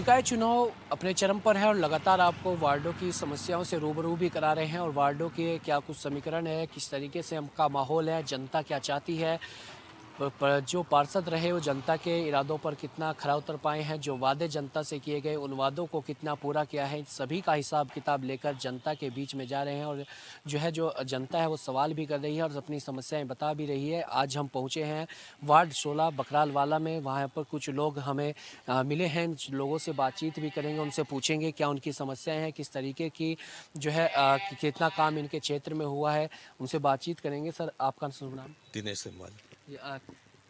निकाय चुनाव अपने चरम पर है और लगातार आपको वार्डों की समस्याओं से रूबरू भी करा रहे हैं और वार्डों के क्या कुछ समीकरण है, किस तरीके से उनका माहौल है, जनता क्या चाहती है, जो पार्षद रहे वो जनता के इरादों पर कितना खरा उतर पाए हैं, जो वादे जनता से किए गए उन वादों को कितना पूरा किया है, इन सभी का हिसाब किताब लेकर जनता के बीच में जा रहे हैं और जो जनता है वो सवाल भी कर रही है और अपनी समस्याएं बता भी रही है। आज हम पहुंचे हैं वार्ड 16 बकरालवाला में। वहां पर कुछ लोग हमें मिले हैं, लोगों से बातचीत भी करेंगे, उनसे पूछेंगे क्या उनकी समस्याएं हैं, किस तरीके की कितना काम इनके क्षेत्र में हुआ है, उनसे बातचीत करेंगे। सर, आपका शुभ नाम? दिनेश सिंह। ये,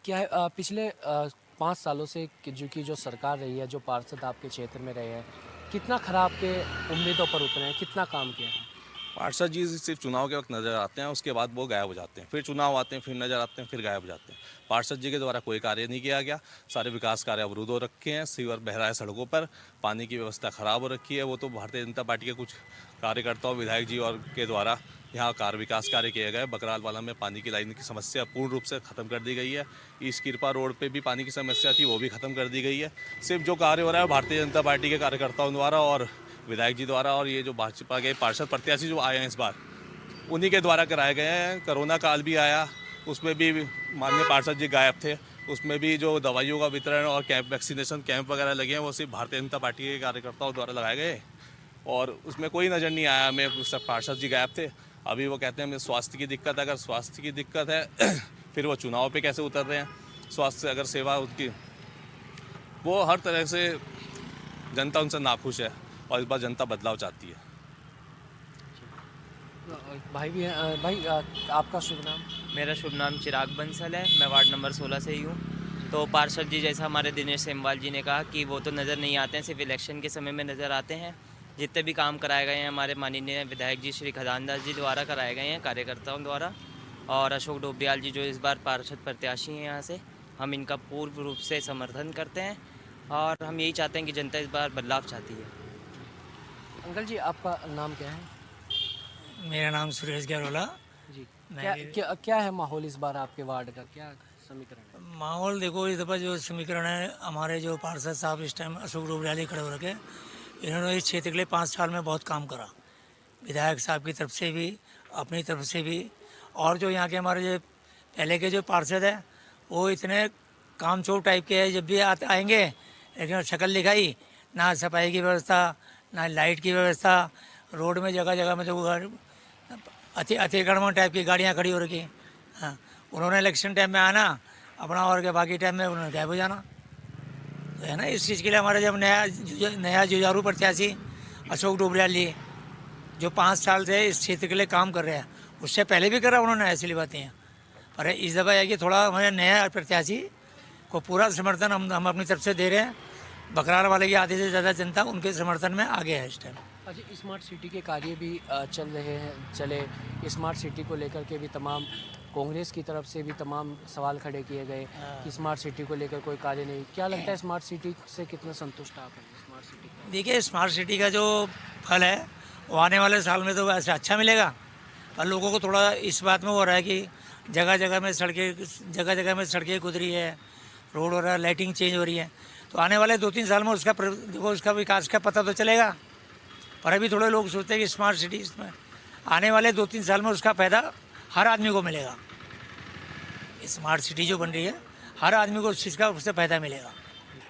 क्या है पिछले 5 सालों से जो सरकार रही है, जो पार्षद आपके क्षेत्र में रहे हैं, कितना खरा आपके उम्मीदों पर उतरे हैं, कितना काम किया है? पार्षद जी सिर्फ चुनाव के वक्त नजर आते हैं, उसके बाद वो गायब हो जाते हैं। फिर चुनाव आते हैं, फिर नजर आते हैं, फिर गायब हो जाते हैं। पार्षद जी के द्वारा कोई कार्य नहीं किया गया। सारे विकास कार्य अवरुद्ध हो रखे हैं, सीवर बह रहा है सड़कों पर, पानी की व्यवस्था खराब हो रखी है। वो तो भारतीय जनता पार्टी के कुछ कार्यकर्ताओं, विधायक जी और के द्वारा यहाँ विकास कार्य किए गए। बकरालवाला में पानी की लाइन की समस्या पूर्ण रूप से खत्म कर दी गई है। ईस्ट किरपा रोड पे भी पानी की समस्या थी, वो भी खत्म कर दी गई है। सिर्फ जो कार्य हो रहा है भारतीय जनता पार्टी के कार्यकर्ताओं द्वारा और विधायक जी द्वारा और ये जो भाजपा के पार्षद प्रत्याशी जो आए हैं इस बार, उन्हीं के द्वारा कराए गए हैं। कोरोना काल भी आया, उसमें भी माननीय पार्षद जी गायब थे। उसमें भी जो दवाइयों का वितरण और वैक्सीनेशन कैंप वगैरह लगे हैं, वो सिर्फ भारतीय जनता पार्टी के कार्यकर्ताओं द्वारा लगाए गए और उसमें कोई नज़र नहीं आया हमें। सब पार्षद जी गायब थे। अभी वो कहते हैं हमें स्वास्थ्य की दिक्कत है। अगर स्वास्थ्य की दिक्कत है फिर वो चुनाव पे कैसे उतर रहे हैं? स्वास्थ्य अगर सेवा उनकी, वो हर तरह से जनता उनसे नाखुश है और इस बार जनता बदलाव चाहती है। भाई भी हैं। भाई, आपका शुभ नाम? मेरा शुभ नाम चिराग बंसल है। मैं वार्ड नंबर 16 से ही हूँ। तो पार्षद जी, जैसा हमारे दिनेश सेमवाल जी ने कहा कि वो तो नज़र नहीं आते हैं, सिर्फ इलेक्शन के समय में नज़र आते हैं। जितने भी काम कराए गए हैं हमारे माननीय विधायक जी श्री खदान दास जी द्वारा कराए गए हैं कार्यकर्ताओं द्वारा, और अशोक डोबरियाल जी जो इस बार पार्षद प्रत्याशी हैं यहाँ से, हम इनका पूर्ण रूप से समर्थन करते हैं और हम यही चाहते हैं कि जनता इस बार बदलाव चाहती है। अंकल जी, आपका नाम क्या है? मेरा नाम सुरेश गहलोला। जी। मैं क्या है माहौल इस बार आपके वार्ड का, क्या समीकरण है? माहौल देखो, इस दफ़ा जो समीकरण है, हमारे जो पार्षद साहब इस टाइम अशोक डोबरियाल खड़े हो रखे, इन्होंने इस क्षेत्र के लिए 5 साल में बहुत काम करा, विधायक साहब की तरफ से भी, अपनी तरफ से भी। और जो यहाँ के हमारे जो पहले के जो पार्षद है, वो इतने कामचोर टाइप के हैं। जब भी आएंगे, लेकिन शक्ल दिखाई, ना सफाई की व्यवस्था, ना लाइट की व्यवस्था, रोड में जगह जगह में तो अतिक्रमण टाइप की गाड़ियाँ खड़ी हो रखी। हाँ, उन्होंने इलेक्शन टाइम में आना अपना, और के बाकी टाइम में उन्होंने गायब हो जाना। तो है ना, इस चीज़ के लिए हमारे जब नया जुझारू प्रत्याशी अशोक डोबरियाल जी, जो 5 साल से इस क्षेत्र के लिए काम कर रहे हैं, उससे पहले भी करा उन्होंने, ऐसी बातें हैं। पर इस दफ़ा है कि थोड़ा हमारे नया प्रत्याशी को पूरा समर्थन हम अपनी तरफ से दे रहे हैं। बकरार वाले की आधे से ज़्यादा जनता उनके समर्थन में आगे है इस टाइम। अच्छा, स्मार्ट सिटी के कार्य भी चल रहे हैं, स्मार्ट सिटी को लेकर के भी तमाम कांग्रेस की तरफ से भी तमाम सवाल खड़े किए गए कि स्मार्ट सिटी को लेकर कोई कार्य नहीं। क्या लगता है स्मार्ट सिटी से कितना संतुष्ट आप हैं? स्मार्ट सिटी का देखिए, स्मार्ट सिटी का जो फल है वो आने वाले साल में तो वैसे अच्छा मिलेगा, पर लोगों को थोड़ा इस बात में हो रहा है कि जगह जगह में सड़कें गुजरी है, रोड हो रहा है, लाइटिंग चेंज हो रही है। तो आने वाले 2-3 साल में उसका विकास का पता तो चलेगा। पर अभी थोड़े लोग सोचते हैं कि स्मार्ट सिटी में आने वाले 2-3 साल में उसका फ़ायदा हर आदमी को मिलेगा। स्मार्ट सिटी जो बन रही है, हर आदमी को उस चीज़ का उससे फ़ायदा मिलेगा।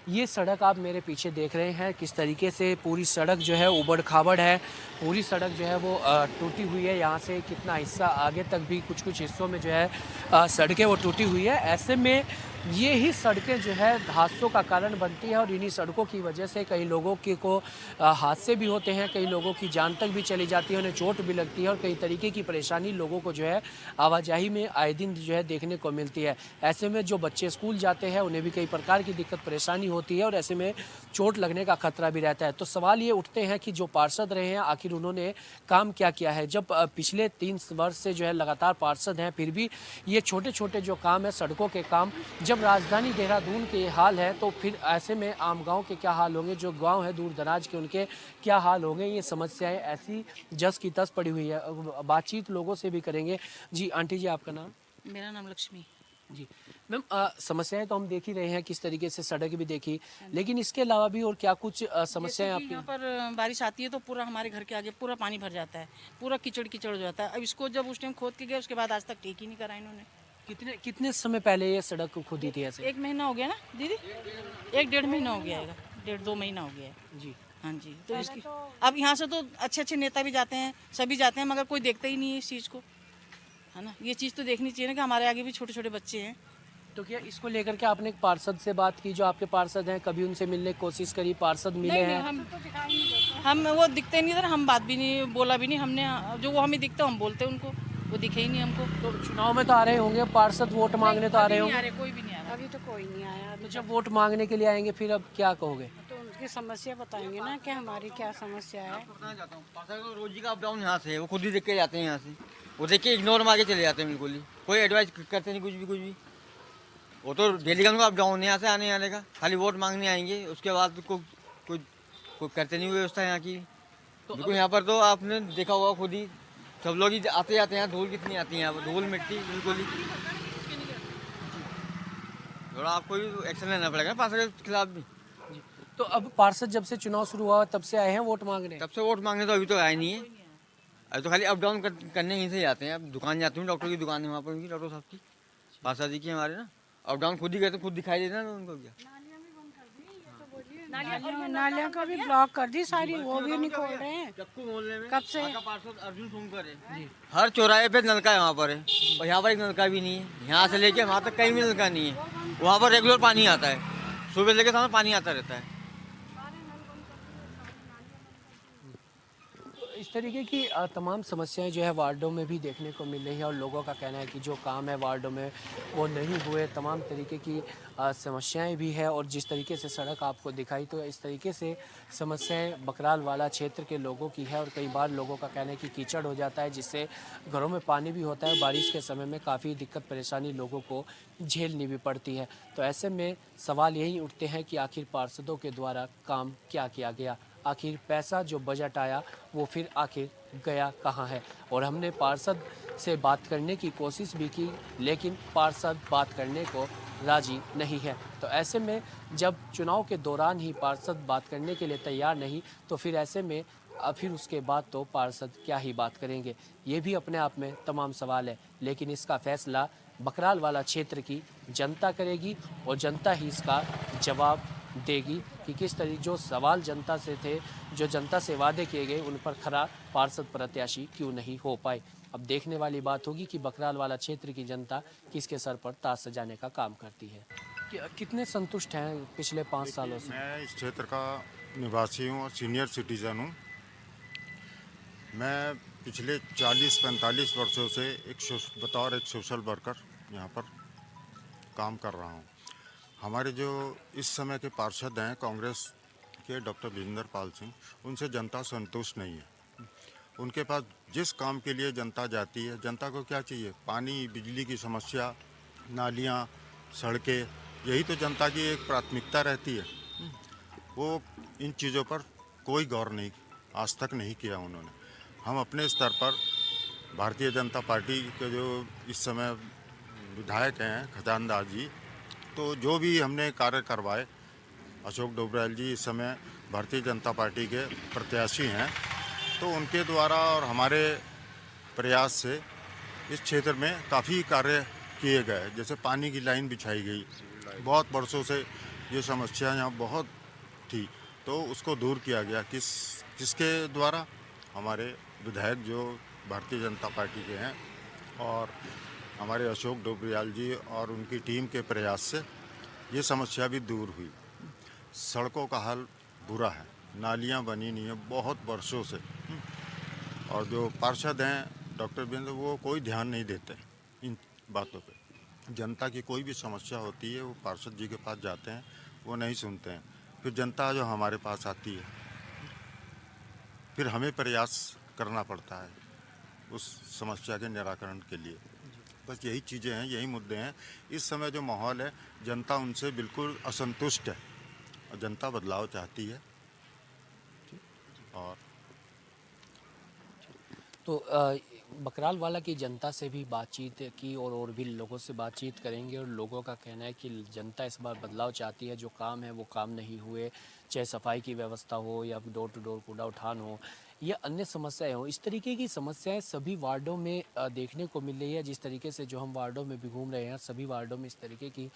ये सड़क आप मेरे पीछे देख रहे हैं, किस तरीके से पूरी सड़क जो है उबड़ खाबड़ है। पूरी सड़क जो है वो टूटी हुई है। यहाँ से कितना हिस्सा आगे तक भी कुछ हिस्सों में जो है सड़कें वो टूटी हुई है। ऐसे में ये ही सड़कें जो है हादसों का कारण बनती है और इन्हीं सड़कों की वजह से कई लोगों को हादसे भी होते हैं, कई लोगों की जान तक भी चली जाती है, उन्हें चोट भी लगती है और कई तरीके की परेशानी लोगों को जो है आवाजाही में आए दिन जो है देखने को मिलती है। ऐसे में जो बच्चे स्कूल जाते हैं उन्हें भी कई प्रकार की दिक्कत परेशानी होती है और ऐसे में चोट लगने का खतरा भी रहता है। तो सवाल ये उठते हैं कि जो पार्षद रहे हैं, आखिर उन्होंने काम क्या किया है? जब पिछले 3 वर्ष से जो है लगातार पार्षद हैं, फिर भी ये छोटे छोटे जो काम है, सड़कों के काम, जब राजधानी देहरादून के हाल है तो फिर ऐसे में आम गांव के क्या हाल होंगे, जो गांव है दूर दराज के, उनके क्या हाल होंगे? ये समस्याएं ऐसी जस की तस पड़ी हुई है। बातचीत लोगों से भी करेंगे। जी आंटी जी, आपका नाम? मेरा नाम लक्ष्मी। जी मैम, समस्याएं तो हम देख ही रहे हैं, किस तरीके से सड़क भी देखी, लेकिन इसके अलावा भी और क्या कुछ समस्याएं जैसे कि आपकी? यहाँ पर बारिश आती है तो पूरा हमारे घर के आगे पूरा पानी भर जाता है, पूरा कीचड़ कीचड़ हो जाता है। अब इसको जब उस टाइम खोद के गए उसके बाद आज तक ठीक ही नहीं करा इन्होंने। कितने कितने समय पहले ये सड़क खुदी थी ऐसे? 1 महीना हो गया ना दीदी, 1 डेढ़ महीना हो गया है, 1.5-2 महीना हो गया है। जी। हाँ जी, तो इसकी अब यहाँ से तो अच्छे अच्छे नेता भी जाते हैं, सभी जाते हैं, मगर कोई देखता ही नहीं है इस चीज़ को, है ना। ये चीज़ तो देखनी चाहिए ना कि हमारे आगे भी छोटे छोटे बच्चे हैं। तो क्या इसको लेकर के आपने एक पार्षद से बात की, जो आपके पार्षद हैं, कभी उनसे मिलने की कोशिश करी, पार्षद मिले नहीं, हैं? हम वो दिखते नहीं इधर, हम बात भी नहीं, बोला भी नहीं हमने। जो वो हमें दिखता हम बोलते उनको, वो दिखे ही नहीं हमको। तो चुनाव में तो आ रहे होंगे पार्षद, वोट मांगने तो आ रहे अभी नहीं होंगे। रहे, कोई भी नहीं आ रहा। अभी तो कोई नहीं आया। तो जब वोट मांगने के लिए आएंगे फिर अब क्या कहोगे? तो उनकी समस्या बताएंगे ना कि हमारी क्या समस्या है। बताना चाहता हूँ, पार्षद को रोजी का अप डाउन यहाँ से है, वो खुद ही देख के जाते हैं यहाँ से, वो देख के इग्नोर मार के चले जाते हैं बिल्कुल ही, कोई एडवाइस करते नहीं कुछ भी। वो तो डेली का उनका अप डाउन है यहाँ से आने आने का, खाली वोट मांगने आएंगे, उसके बाद कोई करते नहीं व्यवस्था यहाँ की। तो बिल्कुल यहाँ पर तो आपने देखा होगा खुद ही, सब लोग ही आते जाते हैं, धूल कितनी आती है यहाँ पर, धूल मिट्टी बिल्कुल ही। थोड़ा आपको भी एक्शन लेना पड़ेगा पार्षद के खिलाफ भी। तो अब पार्षद जब से चुनाव शुरू हुआ तब से आए हैं वोट मांगने? तब से वोट मांगने तो अभी तो आए नहीं है, अभी तो खाली अप डाउन करने यहीं से जाते हैं। अब दुकान जाते हैं, डॉक्टर की दुकान है वहाँ पर उनकी, डॉक्टर साहब की, पासा जी की हमारे ना, अप डाउन खुद ही करते, खुद दिखाई देता ना उनको क्या। नालियाँ को भी ब्लॉक कर दी सारी, वो भी नहीं खोल रहे हैं। चक्कू मोहल्ले में कब से? वहाँ का पार्षद अर्जुन सोमकर है, हर चौराहे पे नलका है वहाँ पर है, और यहाँ पर एक नलका भी नहीं है, यहाँ से लेके वहाँ तक कहीं भी नलका नहीं है। वहाँ पर रेगुलर पानी आता है, सुबह लेके शाम पानी आता रहता है। इस तरीके की तमाम समस्याएं जो है वार्डों में भी देखने को मिल रही है, और लोगों का कहना है कि जो काम है वार्डों में वो नहीं हुए। तमाम तरीके की समस्याएं भी है, और जिस तरीके से सड़क आपको दिखाई, तो इस तरीके से समस्याएं बकराल वाला क्षेत्र के लोगों की है। और कई बार लोगों का कहना है कि कीचड़ हो जाता है, जिससे घरों में पानी भी होता है, बारिश के समय में काफ़ी दिक्कत परेशानी लोगों को झेलनी भी पड़ती है। तो ऐसे में सवाल यही उठते हैं कि आखिर पार्षदों के द्वारा काम क्या किया गया, आखिर पैसा जो बजट आया वो फिर आखिर गया कहाँ है। और हमने पार्षद से बात करने की कोशिश भी की, लेकिन पार्षद बात करने को राजी नहीं है। तो ऐसे में जब चुनाव के दौरान ही पार्षद बात करने के लिए तैयार नहीं, तो फिर ऐसे में फिर उसके बाद तो पार्षद क्या ही बात करेंगे। ये भी अपने आप में तमाम सवाल है, लेकिन इसका फैसला बकराल वाला क्षेत्र की जनता करेगी, और जनता ही इसका जवाब देगी कि किस तरीके जो सवाल जनता से थे, जो जनता से वादे किए गए, उन पर खरा पार्षद प्रत्याशी क्यों नहीं हो पाए। अब देखने वाली बात होगी कि बकराल वाला क्षेत्र की जनता किसके सर पर ताज सजाने का काम करती है। कितने संतुष्ट हैं पिछले 5 सालों से? मैं इस क्षेत्र का निवासी हूँ और सीनियर सिटीज़न हूँ। मैं पिछले 40-45 वर्षों से बतौर एक सोशल वर्कर यहाँ पर काम कर रहा हूँ। हमारे जो इस समय के पार्षद हैं कांग्रेस के डॉक्टर विजेंद्र पाल सिंह, उनसे जनता संतुष्ट नहीं है। उनके पास जिस काम के लिए जनता जाती है, जनता को क्या चाहिए? पानी, बिजली की समस्या, नालियाँ, सड़कें, यही तो जनता की एक प्राथमिकता रहती है। वो इन चीज़ों पर कोई गौर नहीं आज तक नहीं किया उन्होंने। हम अपने स्तर पर भारतीय जनता पार्टी के जो इस समय विधायक हैं खजानदार जी, तो जो भी हमने कार्य करवाए, अशोक डोबराल जी इस समय भारतीय जनता पार्टी के प्रत्याशी हैं, तो उनके द्वारा और हमारे प्रयास से इस क्षेत्र में काफ़ी कार्य किए गए। जैसे पानी की लाइन बिछाई गई, बहुत वर्षों से ये समस्या यहाँ बहुत थी, तो उसको दूर किया गया। किसके द्वारा? हमारे विधायक जो भारतीय जनता पार्टी के हैं, और हमारे अशोक डोबरियाल जी और उनकी टीम के प्रयास से ये समस्या भी दूर हुई। सड़कों का हाल बुरा है, नालियाँ बनी नहीं है बहुत वर्षों से, और जो पार्षद हैं डॉक्टर वीरेंद्र, वो कोई ध्यान नहीं देते इन बातों पे। जनता की कोई भी समस्या होती है वो पार्षद जी के पास जाते हैं, वो नहीं सुनते हैं। फिर जनता जो हमारे पास आती है, फिर हमें प्रयास करना पड़ता है उस समस्या के निराकरण के लिए। बस यही चीज़ें हैं, यही मुद्दे हैं। इस समय जो माहौल है, जनता उनसे बिल्कुल असंतुष्ट है, और जनता बदलाव चाहती है। और तो बकराल वाला की जनता से भी बातचीत की और भी लोगों से बातचीत करेंगे और लोगों का कहना है कि जनता इस बार बदलाव चाहती है। जो काम है वो काम नहीं हुए, चाहे सफाई की व्यवस्था हो या डोर टू डोर कूड़ा उठान हो या अन्य समस्याएं हो। इस तरीके की समस्याएं सभी वार्डों में देखने को मिल रही है। जिस तरीके से जो हम वार्डों में भी घूम रहे हैं, सभी वार्डों में इस तरीके की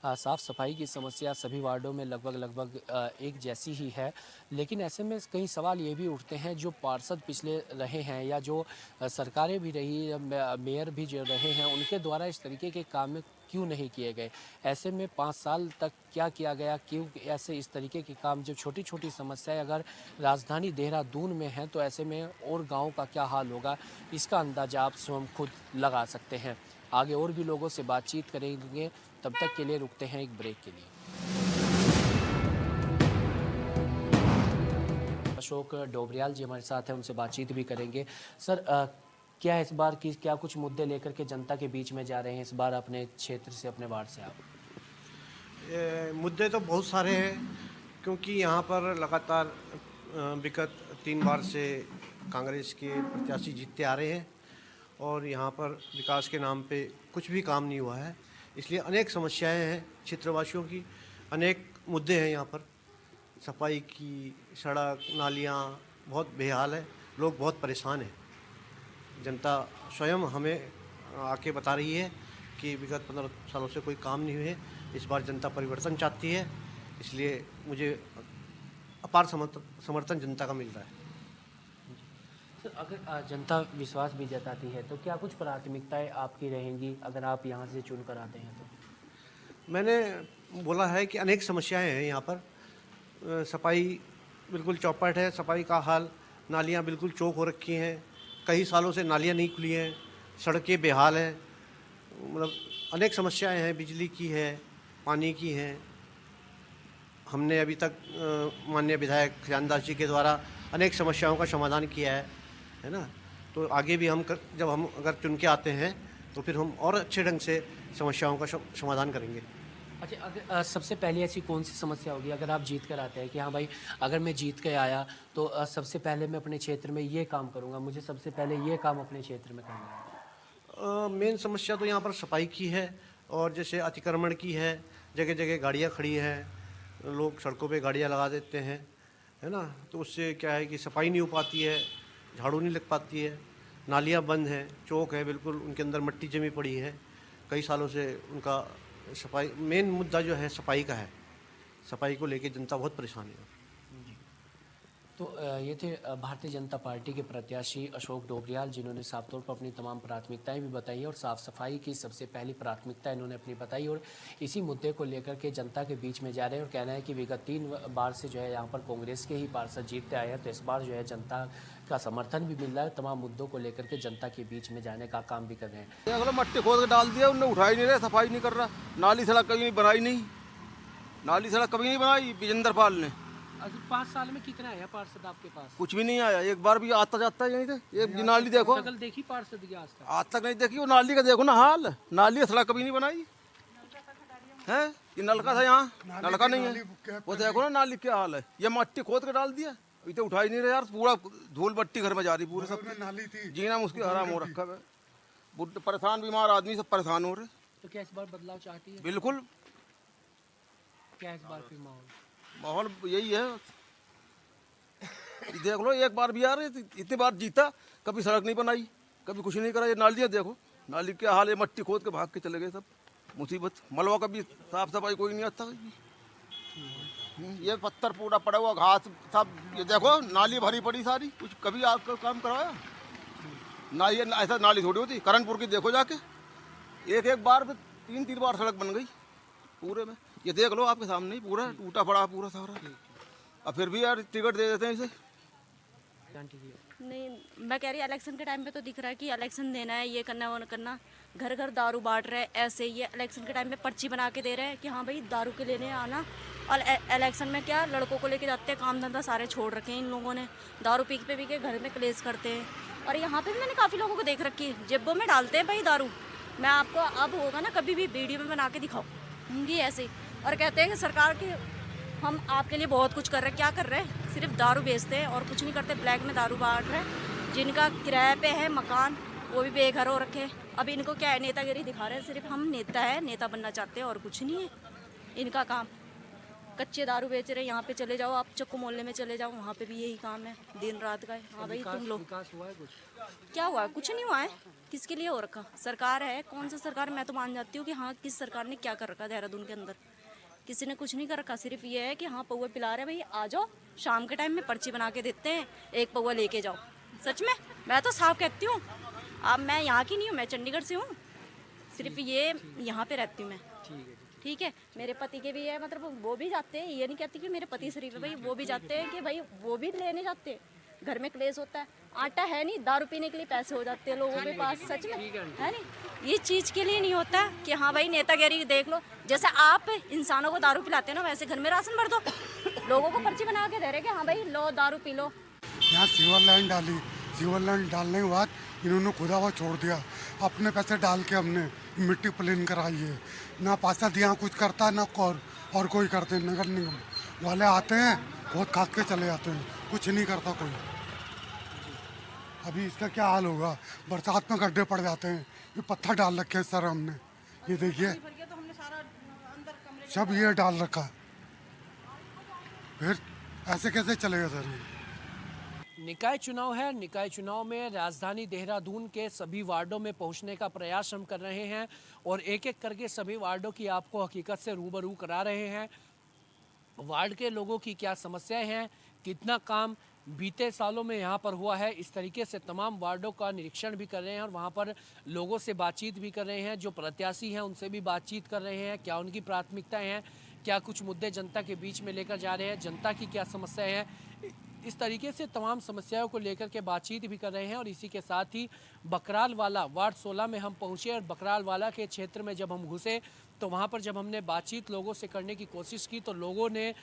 साफ़ सफाई की समस्या सभी वार्डों में लगभग एक जैसी ही है। लेकिन ऐसे में कई सवाल ये भी उठते हैं, जो पार्षद पिछले रहे हैं या जो सरकारें भी रही या मेयर भी जो रहे हैं, उनके द्वारा इस तरीके के काम क्यों नहीं किए गए। ऐसे में 5 साल तक क्या किया गया, क्यों ऐसे इस तरीके के काम, जब छोटी छोटी समस्याएं अगर राजधानी देहरादून में हैं तो ऐसे में और गाँव का क्या हाल होगा, इसका अंदाजा आप स्वयं खुद लगा सकते हैं। आगे और भी लोगों से बातचीत करेंगे, तब तक के लिए रुकते हैं एक ब्रेक के लिए। अशोक डोबरियाल जी हमारे साथ हैं, उनसे बातचीत भी करेंगे। सर, क्या इस बार की क्या कुछ मुद्दे लेकर के जनता के बीच में जा रहे हैं इस बार अपने क्षेत्र से, अपने वार्ड से आप? मुद्दे तो बहुत सारे हैं, क्योंकि यहाँ पर लगातार विगत 3 बार से कांग्रेस के प्रत्याशी जीतते आ रहे हैं और यहाँ पर विकास के नाम पे कुछ भी काम नहीं हुआ है। इसलिए अनेक समस्याएं हैं क्षेत्रवासियों की, अनेक मुद्दे हैं यहाँ पर। सफाई की, सड़क, नालियाँ बहुत बेहाल है, लोग बहुत परेशान हैं। जनता स्वयं हमें आके बता रही है कि विगत 15 सालों से कोई काम नहीं हुए, इस बार जनता परिवर्तन चाहती है। इसलिए मुझे अपार समर्थन जनता का मिल रहा है। सर, अगर जनता विश्वास भी जताती है तो क्या कुछ प्राथमिकताएं आपकी रहेंगी अगर आप यहाँ से चुन कर आते हैं तो? मैंने बोला है कि अनेक समस्याएं हैं यहाँ पर। सफाई बिल्कुल चौपट है, सफाई का हाल, नालियाँ बिल्कुल चौक हो रखी हैं, कई सालों से नालियाँ नहीं खुली हैं, सड़कें बेहाल हैं, मतलब अनेक समस्याएं हैं। बिजली की है, पानी की है। हमने अभी तक माननीय विधायक खजानदास जी के द्वारा अनेक समस्याओं का समाधान किया है ना। तो आगे भी जब हम अगर चुन के आते हैं तो फिर हम और अच्छे ढंग से समस्याओं का समाधान करेंगे। अच्छा, अगर सबसे पहले ऐसी कौन सी समस्या होगी अगर आप जीत कर आते हैं कि हाँ भाई, अगर मैं जीत के आया तो सबसे पहले मैं अपने क्षेत्र में ये काम करूँगा, मुझे सबसे पहले ये काम अपने क्षेत्र में करना है? मेन समस्या तो यहाँ पर सफाई की है और जैसे अतिक्रमण की है। जगह जगह गाड़ियाँ खड़ी हैं, लोग सड़कों पे गाड़ियाँ लगा देते हैं, है ना। तो उससे क्या है कि सफाई नहीं हो पाती है, झाड़ू नहीं लग पाती है, नालियाँ बंद हैं, चौक है बिल्कुल उनके अंदर मट्टी जमी पड़ी है। कई सालों से उनका सफाई, मेन मुद्दा जो है सफाई का है। सफाई को लेके जनता बहुत परेशान है। तो ये थे भारतीय जनता पार्टी के प्रत्याशी अशोक डोबरियाल, जिन्होंने साफ तौर पर अपनी तमाम प्राथमिकताएं भी बताई और साफ़ सफाई की सबसे पहली प्राथमिकता इन्होंने अपनी बताई और इसी मुद्दे को लेकर के जनता के बीच में जा रहे हैं और कहना है कि विगत 3 बार से जो है यहाँ पर कांग्रेस के ही पार्षद जीतते आए हैं, तो इस बार जो है जनता का समर्थन भी मिल रहा है। तमाम मुद्दों को लेकर के जनता के बीच में जाने का काम भी कर रहे हैं। अगला मट्टी खोद के डाल दिया, उन्होंने उठा ही नहीं रहे, सफाई नहीं कर रहा। नाली सड़क कभी नहीं बनाई, नाली सड़क कभी नहीं बनाई विजेंद्र पाल ने। 5 साल में कितना आया पार्षद आपके पास? कुछ भी नहीं आया, एक बार भी आता जाता है यहीं से। एक नाली देखो, शक्ल देखी पार्षद की आज तक नहीं देखी। वो नाली का देखो ना हाल, नाली सड़क कभी नहीं बनाई है। ये नलका था यहाँ, नलका नहीं है। वो देखो ना नाली क्या हाल है, ये मट्टी खोद के डाल दिया, अभी तो उठा ही नहीं रहे यार। पूरा धूल बट्टी घर में जा रही, पूरे सब नाली थी, जीना मुश्किल हराम हो रखा है। बुढ़े परेशान, बीमार आदमी सब परेशान हो रहे। तो क्या इस बार बदलाव चाहती है? बिल्कुल। क्या इस बार फिर माहौल यही है। देख लो, एक बार भी आ रहे, इतनी बार जीता, कभी सड़क नहीं बनाई, कभी कुछ नहीं करा। ये नालियाँ देखो, नाली क्या हाल है, मट्टी खोद के भाग के चले गए सब। मुसीबत, मलवा का भी साफ सफाई कोई नहीं आता। ये पत्थर पूरा पड़ा हुआ, घास सब, ये देखो नाली भरी पड़ी सारी। कुछ कभी आपका काम कराया ना? ये ऐसा नाली थोड़ी होती। करणपुर की देखो जाके, एक बार 3 बार सड़क बन गई पूरे में। ये देख लो आपके सामने ही, पूरा टूटा पड़ा पूरा सारा। अब फिर भी यार टिकट दे देते हैं इसे। नहीं, मैं कह रही इलेक्शन के टाइम पे तो दिख रहा है कि इलेक्शन देना है, ये करना है, वो करना। घर घर दारू बांट रहे हैं ऐसे। ये इलेक्शन के टाइम पे पर्ची बना के दे रहे हैं कि हाँ भाई दारू के लेने आना, और इलेक्शन में क्या लड़कों को लेके जाते हैं, काम धंधा सारे छोड़ रखे हैं इन लोगों ने। दारू पी के घर में क्लेश करते हैं। और यहाँ पे भी मैंने काफ़ी लोगों को देख रखी है, जेबों में डालते हैं भाई दारू। मैं आपको अब होगा ना कभी भी वीडियो में बना के दिखाऊंगी ऐसे। और कहते हैं कि सरकार की हम आपके लिए बहुत कुछ कर रहे हैं। क्या कर रहे हैं? सिर्फ दारू बेचते हैं और कुछ नहीं करते। ब्लैक में दारू बांट रहे हैं जिनका किराए पे है मकान वो भी बेघर हो रखे। अब इनको क्या है, नेतागिरी दिखा रहे हैं, सिर्फ हम नेता है, नेता बनना चाहते हैं और कुछ नहीं है इनका काम। कच्चे दारू बेच रहे हैं, यहाँ पे चले जाओ आप, चक्कू मोहल्ले में चले जाओ, वहाँ पे भी यही काम है दिन रात का है। हाँ भाई तुम लोग विकास हुआ है कुछ? क्या हुआ है? कुछ नहीं हुआ है। किसके लिए हो रखा? सरकार है, कौन सा सरकार? मैं तो मान जाती हूँ कि हाँ किस सरकार ने क्या कर रखा देहरादून के अंदर। किसी ने कुछ नहीं कर रखा, सिर्फ ये है कि हाँ पौवा पिला रहे, भाई आ जाओ शाम के टाइम में पर्ची बना के देते हैं, एक पौवा लेके जाओ। सच में मैं तो साफ कहती हूँ। अब मैं यहाँ की नहीं हूँ, मैं चंडीगढ़ से हूँ, सिर्फ ये यहाँ पे रहती हूँ मैं। ठीक है, मेरे पति के भी है, मतलब वो भी जाते हैं, ये नहीं कहती कि मेरे पति शरीफ है, भाई वो भी जाते हैं कि भाई वो भी लेने जाते हैं। घर में क्लेश होता है, आटा है नहीं, दारू पीने के लिए पैसे हो जाते हैं लोगों के पास। सच में है नहीं, ये चीज़ के लिए नहीं होता कि हाँ भाई नेतागिरी देख लो। जैसे आप इंसानों को दारू पिलाते हैं ना, वैसे घर में राशन भर दो, लोगों को पर्ची बना के दे रहे कि हाँ भाई लो दारू पी लो। यहाँ सीवर लाइन डाली, सीवर लाइन डालने के बाद इन्होंने खुदा हुआ छोड़ दिया, अपने पैसे डाल के हमने मिट्टी प्लेन कराई है। ना पार्षद यहाँ कुछ करता ना और कोई करते, नगर निगम वाले आते हैं बहुत खास के चले जाते हैं, कुछ नहीं करता कोई। अभी इसका क्या हाल होगा, बरसात में गड्ढे पड़ जाते हैं, ये पत्थर डाल रखे हैं सर हमने, ये देखिए सब ये डाल रखा, फिर ऐसे कैसे चलेगा सर ये? निकाय चुनाव है, निकाय चुनाव में राजधानी देहरादून के सभी वार्डों में पहुंचने का प्रयास हम कर रहे हैं और एक एक करके सभी वार्डों की आपको हकीकत से रूबरू करा रहे हैं। वार्ड के लोगों की क्या समस्याएं हैं, कितना काम बीते सालों में यहाँ पर हुआ है, इस तरीके से तमाम वार्डों का निरीक्षण भी कर रहे हैं और वहाँ पर लोगों से बातचीत भी कर रहे हैं। जो प्रत्याशी हैं उनसे भी बातचीत कर रहे हैं, क्या उनकी प्राथमिकताएं हैं, क्या कुछ मुद्दे जनता के बीच में लेकर जा रहे हैं, जनता की क्या समस्याएं हैं, इस तरीके से तमाम समस्याओं को लेकर के बातचीत भी कर रहे हैं। और इसी के साथ ही बकराल वाला वार्ड 16 में हम पहुँचे और बकराल वाला के क्षेत्र में जब हम घुसे तो वहाँ पर जब हमने बातचीत लोगों से करने की कोशिश की तो लोगों ने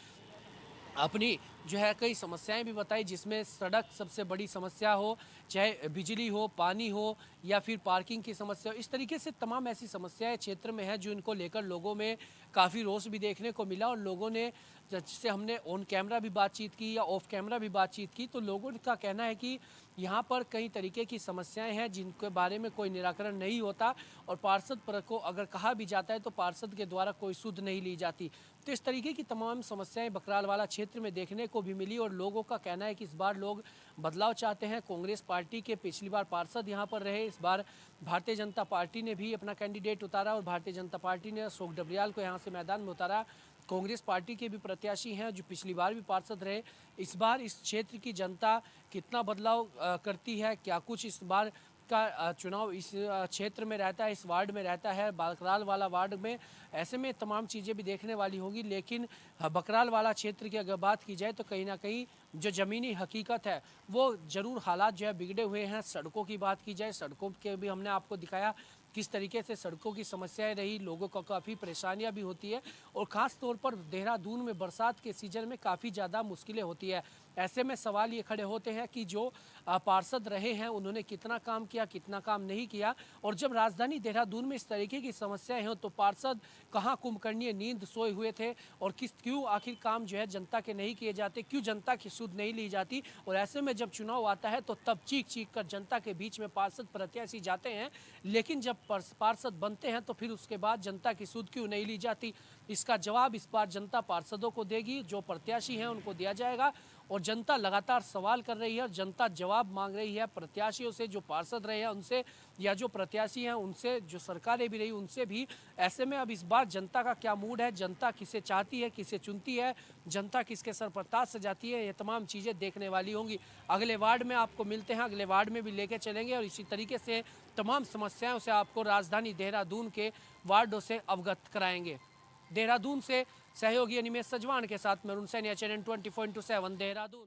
अपनी जो है कई समस्याएं भी बताई, जिसमें सड़क सबसे बड़ी समस्या हो, चाहे बिजली हो, पानी हो या फिर पार्किंग की समस्या हो। इस तरीके से तमाम ऐसी समस्याएं क्षेत्र में हैं जो इनको लेकर लोगों में काफ़ी रोष भी देखने को मिला। और लोगों ने जिससे हमने ऑन कैमरा भी बातचीत की या ऑफ कैमरा भी बातचीत की तो लोगों का कहना है कि यहाँ पर कई तरीके की समस्याएं हैं जिनके बारे में कोई निराकरण नहीं होता और पार्षद पर को अगर कहा भी जाता है तो पार्षद के द्वारा कोई सुध नहीं ली जाती। तो इस तरीके की तमाम समस्याएं बकराल वाला क्षेत्र में देखने को भी मिली और लोगों का कहना है कि इस बार लोग बदलाव चाहते हैं। कांग्रेस पार्टी के पिछली बार पार्षद यहाँ पर रहे, इस बार भारतीय जनता पार्टी ने भी अपना कैंडिडेट उतारा और भारतीय जनता पार्टी ने अशोक डबरियाल को यहाँ से मैदान में उतारा। कांग्रेस पार्टी के भी प्रत्याशी हैं जो पिछली बार भी पार्षद रहे। इस बार इस क्षेत्र की जनता कितना बदलाव करती है, क्या कुछ इस बार का चुनाव इस क्षेत्र में रहता है, इस वार्ड में रहता है, बकराल वाला वार्ड में, ऐसे में तमाम चीज़ें भी देखने वाली होगी। लेकिन बकराल वाला क्षेत्र की अगर बात की जाए तो कहीं ना कहीं जो ज़मीनी हकीकत है वो ज़रूर हालात जो है बिगड़े हुए हैं। सड़कों की बात की जाए, सड़कों के भी हमने आपको दिखाया किस तरीके से सड़कों की समस्याएं रही, लोगों को काफ़ी परेशानियां भी होती है और ख़ास तौर पर देहरादून में बरसात के सीज़न में काफ़ी ज़्यादा मुश्किलें होती है। ऐसे में सवाल ये खड़े होते हैं कि जो पार्षद रहे हैं उन्होंने कितना काम किया, कितना काम नहीं किया। और जब राजधानी देहरादून में इस तरीके की समस्याएं हों तो पार्षद कहाँ कुंभकर्णीय नींद सोए हुए थे और क्यों आखिर काम जो है जनता के नहीं किए जाते, क्यों जनता की सुध नहीं ली जाती। और ऐसे में जब चुनाव आता है तो तब चीख चीख कर जनता के बीच में पार्षद प्रत्याशी जाते हैं, लेकिन जब पार्षद बनते हैं तो फिर उसके बाद जनता की सुध क्यों नहीं ली जाती। इसका जवाब इस बार जनता पार्षदों को देगी, जो प्रत्याशी हैं उनको दिया जाएगा। और जनता लगातार सवाल कर रही है और जनता जवाब मांग रही है प्रत्याशियों से, जो पार्षद रहे हैं उनसे या जो प्रत्याशी हैं उनसे, जो सरकारें भी रही उनसे भी। ऐसे में अब इस बार जनता का क्या मूड है, जनता किसे चाहती है, किसे चुनती है, जनता किसके सर पर ताज सजाती है, ये तमाम चीज़ें देखने वाली होंगी। अगले वार्ड में आपको मिलते हैं, अगले वार्ड में भी लेके चलेंगे और इसी तरीके से तमाम समस्याओं से आपको राजधानी देहरादून के वार्डों से अवगत कराएंगे। देहरादून से सहयोगी अनिमेश सजवान के साथ मैं रुनसैन, चैनल 24/7 देहरादून।